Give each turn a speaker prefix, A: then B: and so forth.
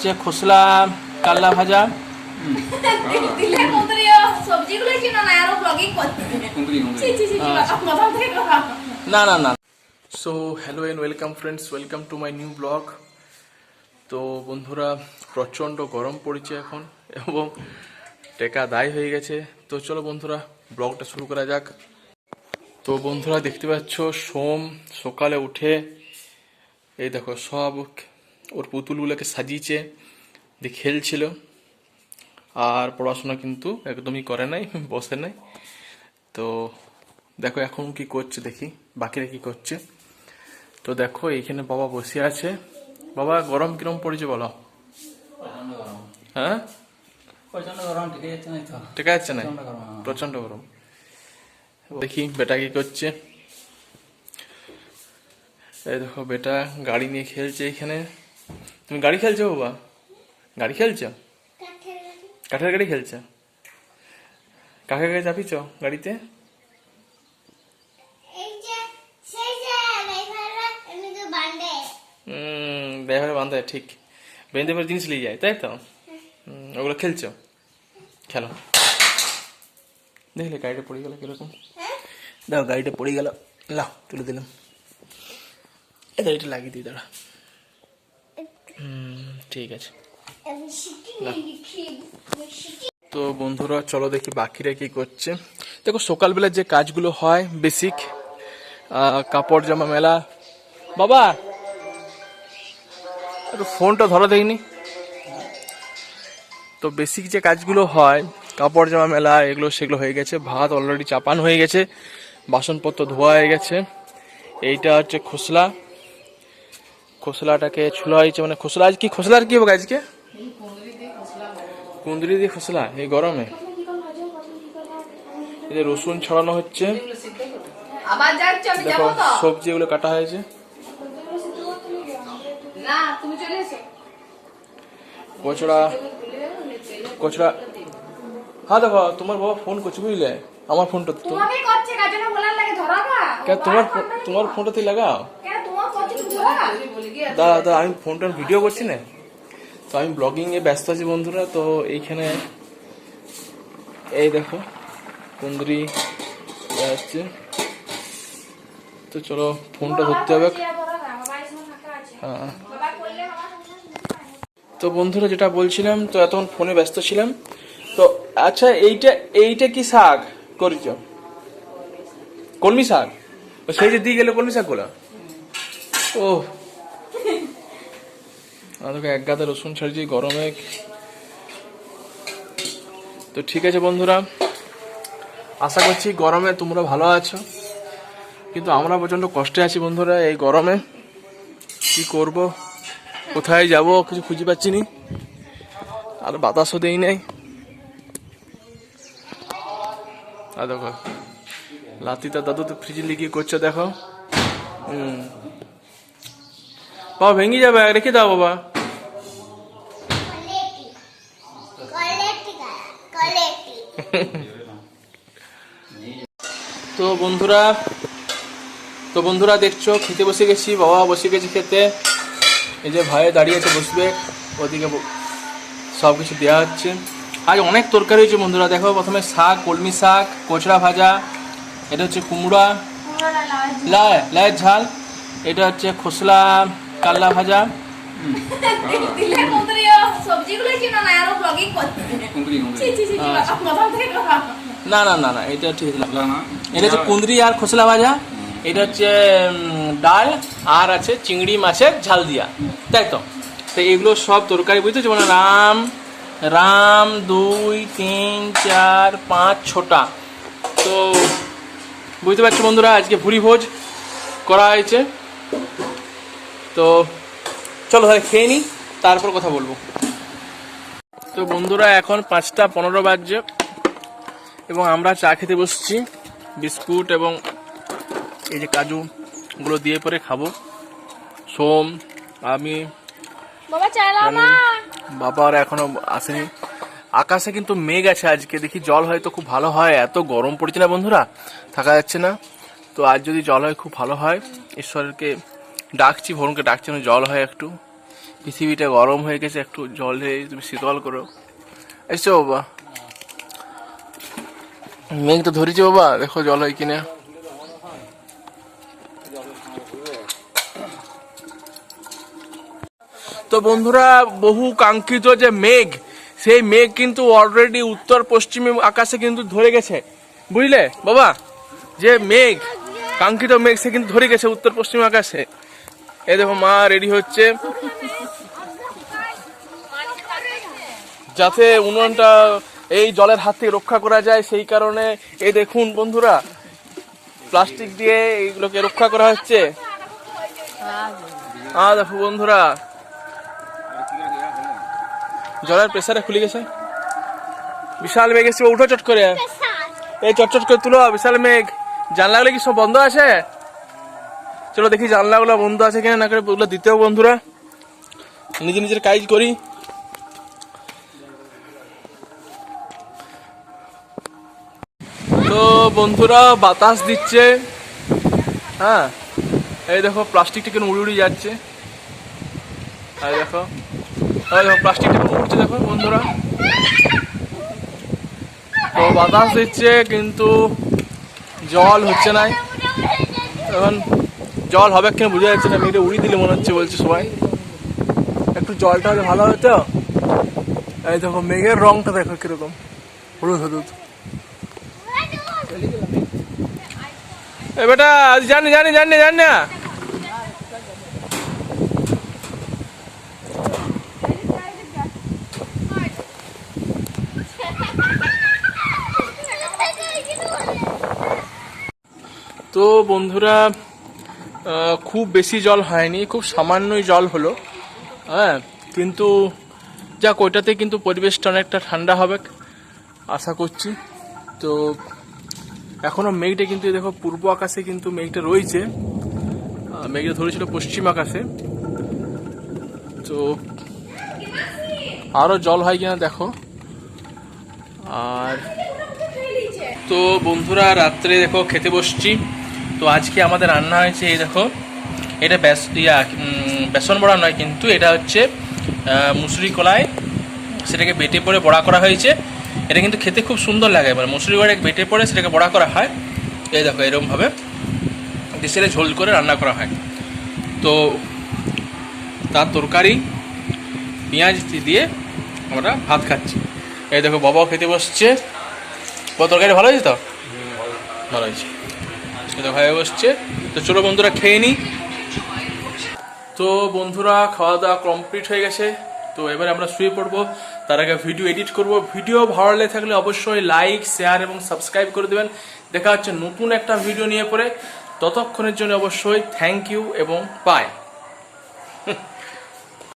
A: যে খোসলা কাল্লা ভাজা না না না। So hello and welcome friends, welcome to my new blog. তো বন্ধুরা, প্রচণ্ড গরম পড়েছে এখন এবং টেকা দায় হয়ে গেছে। তো চলো বন্ধুরা, ব্লগটা শুরু করা যাক। তো বন্ধুরা দেখতে পাচ্ছ, সোম সকালে উঠে এই দেখো সব ওর পুতুলগুলোকে সাজিয়েছে, দিয়ে খেলছিল। আর পড়াশোনা কিন্তু একদমই করে নাই, বসে নাই। তো দেখো এখন কি করছে, দেখি বাকিরা কি করছে। তো দেখো এইখানে বাবা বসে আছে। বাবা, গরম কিরম পড়েছে বলো? হ্যাঁ,
B: প্রচন্ড গরম, টিকে যাচ্ছে না তো।
A: টেকা যাচ্ছে না, প্রচন্ড গরম। দেখি বেটা কি করছে। এই দেখো বেটা গাড়ি নিয়ে খেলছে এখানে। তুমি গাড়ি খেলছো বাবা? গাড়ি খেলছো? কাঠের গাড়ি খেলছো? কাকে কাকে চাপিছ গাড়িতে? ড্রাইভারে বান্ধে, ঠিক বেঁধে করে জিনিস নিয়ে যায়, তাই তো? ওগুলো খেলছো? খেলো। দেখলে গাড়িটা পড়ে গেল কিরকম। দেখো গাড়িটা পড়ে গেল, লাও তুলে দিলাম। এটা এটা লাগিয়ে দিই, দাঁড়া। ঠিক আছে। তো বন্ধুরা চলো দেখি বাকিরা কি করছে। দেখো সকালবেলা যে কাজগুলো হয় বেসিক, কাপড় জামা মেলা। বাবা একটু ফোনটা ধরা দেয়নি। তো বেসিক যে কাজগুলো হয়, কাপড় জামা মেলা, এগুলো সেগুলো হয়ে গেছে। ভাত অলরেডি চাপানো হয়ে গেছে, বাসনপত্র ধোয়া হয়ে গেছে। এইটা হচ্ছে খোসলা, খোসলাটাকে ছুলা হয়েছে। মানে খোসলা আজ কি, খোসলার কি হবে আজকে? কুঁদরি দিয়ে খোসলা এই গরমে। এই যে রসুন ছড়ানো হচ্ছে, দেখো সবজি এগুলো কাটা হয়েছে। কচড়া কচড়া। হ্যাঁ দেখো তোমার বাবা ফোন করছে, বুঝলে? আমার ফোনটা তো তোমার ফোনটাতে লাগাও। দাদা দাদা, আমি ফোনটা ভিডিও করছি না, তো আমি ব্লগিং এ ব্যস্ত আছি বন্ধুরা। তো এইখানে এই দেখো কুন্দরি আসছে। তো চলো ফোনটা ধরতে হবে। হ্যাঁ, তো বন্ধুরা যেটা বলছিলাম, তো এতক্ষণ ফোনে ব্যস্ত ছিলাম। তো আচ্ছা, এইটা এইটা কি শাক করেছ? কলমি শাক? সেই যে দিয়ে গেলে কলমি শাক গুলা। ও আমাদেরকে এক গাদা রসুন ছাড়িয়েছি গরমে। তো ঠিক আছে বন্ধুরা, আশা করছি গরমে তোমরা ভালো আছো, কিন্তু আমরা প্রচন্ড কষ্টে আছি বন্ধুরা এই গরমে। কি করব, কোথায় যাব কিছু খুঁজে পাচ্ছি নি, আর বাতাসও দেই নাই। আর দেখো লাতিটা দাদু তো ফ্রিজে লিখে করছে, দেখো। বাবা ভেঙে যাবে, রেখে দাও বাবা। তো বন্ধুরা দেখছো খেতে বসে গেছি, বাবা বসে গেছে খেতে। এই যে ভাই দাঁড়িয়েছে, বসবে, ওদিকে সব কিছু দেওয়া হচ্ছে। আজ অনেক তরকারি হয়েছে বন্ধুরা। দেখো প্রথমে শাক, কলমি শাক, কচড়া ভাজা, এটা হচ্ছে কুমড়া লায়ের ঝাল, এটা হচ্ছে খোসলা কাল্লা ভাজা। না না না না, এটা ঠিক না, এটা হচ্ছে কুঁদরি আর খোসলা ভাজা। এটা হচ্ছে ডাল, আর আছে চিংড়ি মাছের ঝাল দিয়া, তাই তো? তো এগুলো সব তরকারি বুঝতে মানে রাম 2 3 4 5 6টা। তো বুঝতে পারছো বন্ধুরা, আজকে ভুরি ভোজ করা হয়েছে। তো চলো তাহলে খেয়ে নিই, তারপর কথা বলবো। তো বন্ধুরা এখন 5টা 15 বাজছে এবং আমরা চা খেতে বসছি। বিস্কুট এবং এই যে কাজু গুলো দিয়ে পরে খাবো। সোম, আমি, বাবার এখনো আসেনি। আকাশে কিন্তু মেঘ আছে আজকে, দেখি জল হয় তো খুব ভালো হয়। এত গরম পড়েছে না বন্ধুরা, থাকা যাচ্ছে না। তো আজ যদি জল হয় খুব ভালো হয়। ঈশ্বরকে ডাকছি, ভরণকে ডাকছি জল হয় একটু। পৃথিবীটা গরম হয়ে গেছে, একটু জল দিয়ে তুমি শীতল করো। এসছো বাবা, মেঘ তো ধরেছে বাবা, দেখো জল হয় কিনা। তো বন্ধুরা, বহু কাঙ্ক্ষিত যে মেঘ, সেই মেঘ কিন্তু অলরেডি উত্তর পশ্চিমে আকাশে কিন্তু ধরে গেছে, বুঝলে বাবা? যে মেঘ, কাঙ্ক্ষিত মেঘ, সে কিন্তু ধরে গেছে উত্তর পশ্চিম আকাশে। এই দেখো মা রেডি হচ্ছে, যাতে উনুনটা এই জলের হাত থেকে রক্ষা করা যায়, সেই কারণে এই দেখুন বন্ধুরা, প্লাস্টিক দিয়ে এইগুলোকে রক্ষা করা হচ্ছে। দেখো বন্ধুরা, জলের প্রেসারে খুলে গেছে, বিশাল মেঘ এসে, উঠো চট করে, এই চটচট করে তুলো, বিশাল মেঘ। জানলাগুলো কি সব বন্ধ আছে? চলো দেখি জানলাগুলো বন্ধ আছে কিনা, না করে ওগুলো দিতেও বন্ধুরা, নিজে নিজের কাজ করি। তো বন্ধুরা, বাতাস দিচ্ছে, হ্যাঁ এই দেখো প্লাস্টিকটা কেন উড়ে উড়ে যাচ্ছে, আর দেখো প্লাস্টিকটা উড়ছে, দেখো বন্ধুরা। তো বাতাস দিচ্ছে কিন্তু জল হচ্ছে না, এখন জল হবে কেন বোঝা যাচ্ছে না, মেঘটা উড়িয়ে দিলে মনে হচ্ছে, বলছে সবাই। একটু জলটা হলে ভালো হতো। এই দেখো মেঘের রংটা দেখো কিরকম, হলুদ হলুদ। এ বেটা, জানি জানি জানি জানি না, তো বন্ধুরা, খুব বেশি জল হয়নি, খুব সামান্যই জল হলো, হ্যাঁ। কিন্তু যাক, ওইটাতে কিন্তু পরিবেশটা অনেকটা ঠান্ডা হবে আশা করছি। তো এখনো মেঘটা কিন্তু দেখো পূর্ব আকাশে কিন্তু মেঘটা রয়েছে, মেঘটা ধরেছিল পশ্চিম আকাশে। তো আরো জল হয় কিনা দেখো। আর তো বন্ধুরা, রাত্রে দেখো খেতে বসছি। তো আজকে আমাদের রান্না হয়েছে, এই দেখো, এটা বেসন বড়া নয়, কিন্তু এটা হচ্ছে মুসুরি কলাই, সেটাকে বেটে পরে বড়া করা হয়েছে। এটা কিন্তু খেতে খুব সুন্দর লাগে, মানে মুসুরি কলাই বেটে পরে সেটাকে বড়া করা হয়। এই দেখো এরকমভাবে দেশের ঝোল করে রান্না করা হয়। তো তার তরকারি পেঁয়াজ দিয়ে আমরা ভাত খাচ্ছি। এই দেখো বাবাও খেতে বসছে। তরকারি ভালো হয়েছে তো? ভালো হয়েছে, তো ভাই বসছে। তো চলো বন্ধুরা খেয়ে নিই। তো বন্ধুরা, খাওয়া দাওয়া কমপ্লিট হয়ে গেছে। তো এবারে আমরা শুয়ে পড়বো, তার আগে ভিডিও এডিট করব। ভিডিও ভালো লেগে থাকলে অবশ্যই লাইক, শেয়ার এবং সাবস্ক্রাইব করে দেবেন। দেখা হচ্ছে নতুন একটা ভিডিও নিয়ে পরে, ততক্ষণের জন্য অবশ্যই থ্যাংক ইউ এবং বাই।